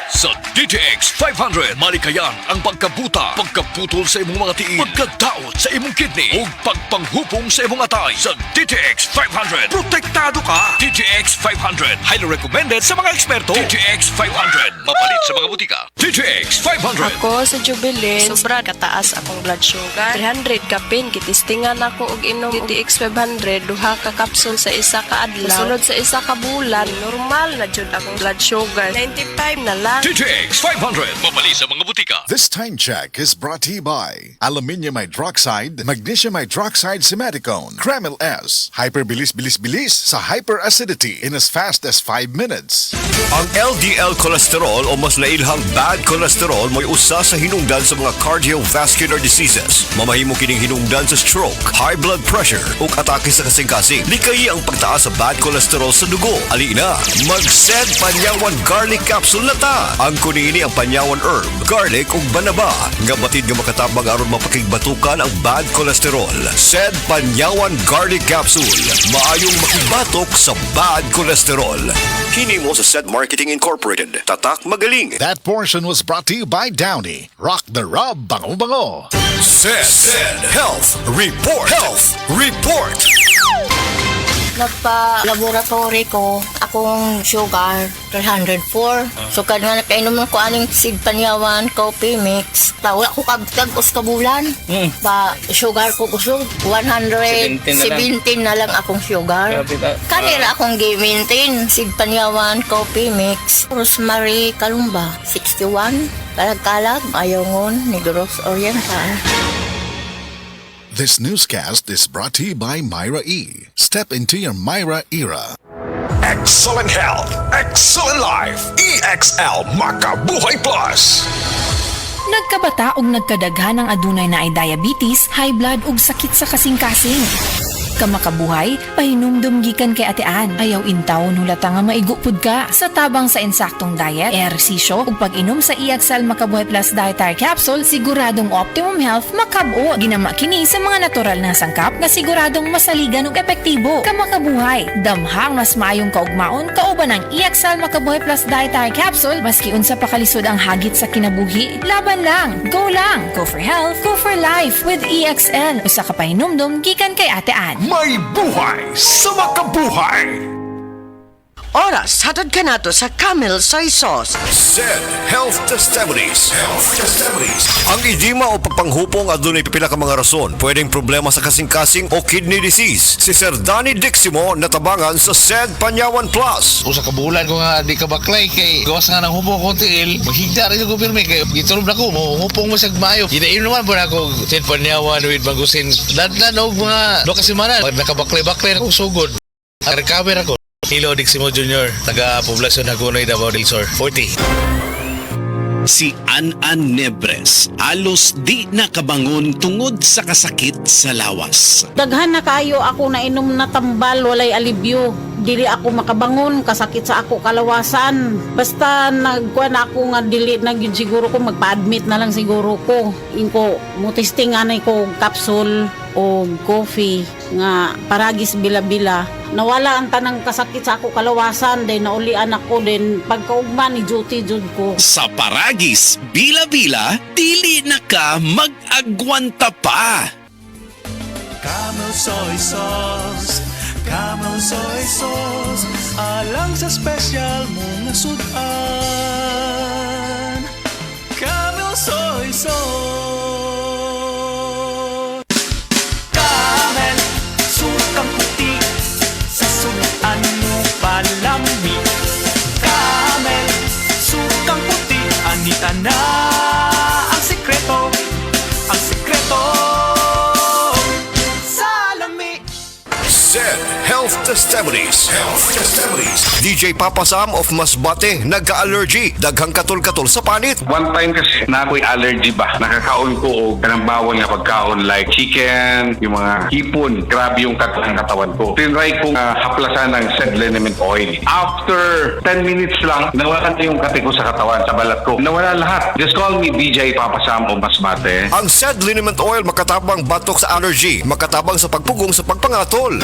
Sa DTX 500, malikayan ang pagkabuta, pagkaputol sa imong mga tiil, pagkadaot sa imong kidney, ug pagpanghupong sa imong atay. Sa DTX 500, protektado ka. DTX 500, highly recommended sa mga eksperto. DTX 500, mapalit sa mga butika. DTX 500. Ako sa Jubilee, sobra kataas akong blood sugar. 300 kapin, kitistingan ako og inom DTX 500, duha ka kapsul sa isa ka adlaw. Sunod sa isa ka bulan, normal na jud akong blood sugar. 95 na lang. DTX 500, mapalit sa mga butika. This time check is brought to you by Aluminium Hydroxide, Magnesium Hydroxide Simeticone, Kremil S, Hyperbilis-bilis-bilis sa hyperacidity in as fast as 5 minutes. Ang LDL cholesterol o mas nailhang bad cholesterol mo'y usa sa hinungdan sa mga cardiovascular diseases. Mamahimo kining hinungdan sa stroke, high blood pressure ug atake sa kasing-kasing. Likayi ang pagtaas sa bad cholesterol sa dugo. Alina, mag-Sed Panyawan Garlic Capsule na ta. Ang kunini ang panyawan herb, garlic ug banaba nga batid nga makatabang aron mapakigbatukan ang bad cholesterol. Sed Panyawan Garlic Capsule, maayong makibatok sa bad cholesterol. Hini mo sa Sed Marketing Incorporated. Tatak magaling. That portion was brought to you by Downy. Rock the rub, bango-bango. Sed Health Report. Health Report. Nagpa-laboratory ko, akong sugar, 304. So, kadang nakainom ko aning Sid Panyawan coffee mix. Wala ko kabtag-os kabulan. Ba, sugar ko kusog, 117 na lang akong sugar. Kanira akong gi-maintain, Sid Panyawan coffee mix. Rosemary Kalumba, 61. Kalag-kalag, Ayongon, Negros Oriental. This newscast is brought to you by Myra E. Step into your Myra era. Excellent health, excellent life. EXL Makabuhay Plus. Nagkabata og nagkadaghan ng adunay na ay diabetes, high blood ug sakit sa kasing-kasing. Kamakabuhay, pahinumdum gikan kay atean. Ayaw intawon hulata nga maigupod ka. Sa tabang sa insaktong diet, ehersisyo ug pag-inom sa EXL Makabuhay Plus Dietary Capsule, siguradong optimum health makab-o. Ginama kini sa mga natural na sangkap nga siguradong masaligan ug epektibo. Kamakabuhay, damhang mas maayong kaugmaon kauban ng EXL Makabuhay Plus Dietary Capsule maski unsa pa kalisod ang hagit sa kinabuhi. Laban lang, go for health, go for life with EXL. Usa ka pahinumdum gikan kay atean. May buhay sa makabuhay. Oras, hatod ka nato sa Camel Soy Sauce. Sed Health Testimonies. Ang edema o pagpanghupong adunay pipila ka mga rason. Pwedeng problema sa kasing-kasing o kidney disease. Si Sir Danny Diximo natabangan sa Sed Panyawan Plus. Usa ka bulan ko nga di ka baklay kay gawas nga nang hupong ko tiil. Maghigda rin ko pirmi kay gitulob na ko mo hupong mo sa mayo. Ginaim naman po na ako Sed Panyawan with Magusin. Dadlan og mga 2 kasimanan. Pag nakabaklay-baklay na ko sugod. Recover ako. Hilo Diximo Jr. taga Poblasyon Hagonoy, Davao del Sur, 40. Si An-An Nebres alos di nakabangon tungod sa kasakit sa lawas. Daghan na kayo ako na inom na tambal, walay alibyo. Dili ako makabangon, kasakit sa ako kalawasan. Basta nagkuhan ako nga dili na gyud siguro ko magpa-admit na lang siguro ko. Inko mo testingan ko capsule o coffee nga paragis bila-bila. Nawala ang tanang kasakit sa ako kalawasan, then naulian ako, then pagkaugma ni duty jud ko. Sa paragis, bila-bila, dili na ka mag-agwanta pa. Camel Soy Sauce, Camel Soy Sauce, alang sa special mong sudan. Camel Soy Sauce. Camel, sukang puti, sa sudan mo palami. Camel, sukang puti, anita na ang sikreto, ang sikreto. Sed Health Testimonies. DJ Papa Sam of Masbate nagka-allergy, daghang katol-katol sa panit. One time kasi na ako'y allergy ba, nakakaon ko o kanang bawal nga pagkaon like chicken, yung mga hipon, grabe yung katawan ko. Tinry kong haplasan ng Sed Liniment Oil. After 10 minutes lang, nawala na yung kate ko sa katawan, sa balat ko. Nawala lahat. Just call me DJ Papa Sam of Masbate. Ang Sed Liniment Oil makatabang batok sa allergy, makatabang sa pagpugong sa pagpangatol.